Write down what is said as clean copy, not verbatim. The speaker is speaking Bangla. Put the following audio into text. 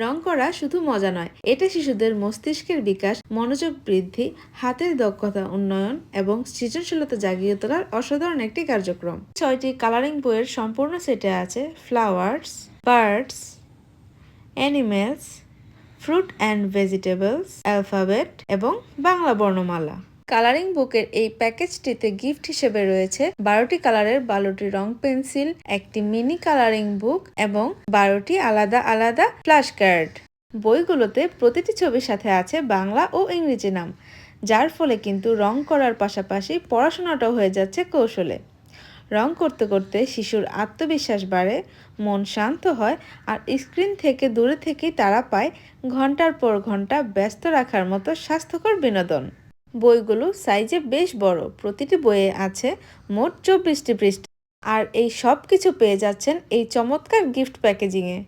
রং করা শুধু মজা নয়, এটা শিশুদের মস্তিষ্কের বিকাশ, মনোযোগ বৃদ্ধি, হাতের দক্ষতা উন্নয়ন এবং সৃজনশীলতা জাগিয়ে তোলার অসাধারণ একটি কার্যক্রম। 6টি কালারিং বইয়ের সম্পূর্ণ সেটে আছে flowers, birds, animals, fruit and vegetables, alphabet এবং বাংলা বর্ণমালা। কালারিং বুকের এই প্যাকেজটিতে গিফট হিসেবে রয়েছে 12টি কালারের 12টি রং পেন্সিল, একটি মিনি কালারিং বুক এবং 12টি আলাদা আলাদা ফ্ল্যাশ কার্ড। বইগুলোতে প্রতিটি ছবির সাথে আছে বাংলা ও ইংরেজি নাম, যার ফলে কিন্তু রং করার পাশাপাশি পড়াশোনাটাও হয়ে যাচ্ছে কৌশলে। রং করতে করতে শিশুর আত্মবিশ্বাস বাড়ে, মন শান্ত হয় আর স্ক্রিন থেকে দূরে থেকেই তারা পায় ঘন্টার পর ঘন্টা ব্যস্ত রাখার মতো স্বাস্থ্যকর বিনোদন। বইগুলো সাইজে বেশ বড়, প্রতিটি বইয়ে আছে মোট 24টি পৃষ্ঠা। আর এই সব কিছু পেয়ে যাচ্ছেন এই চমৎকার গিফট প্যাকেজিংয়ে।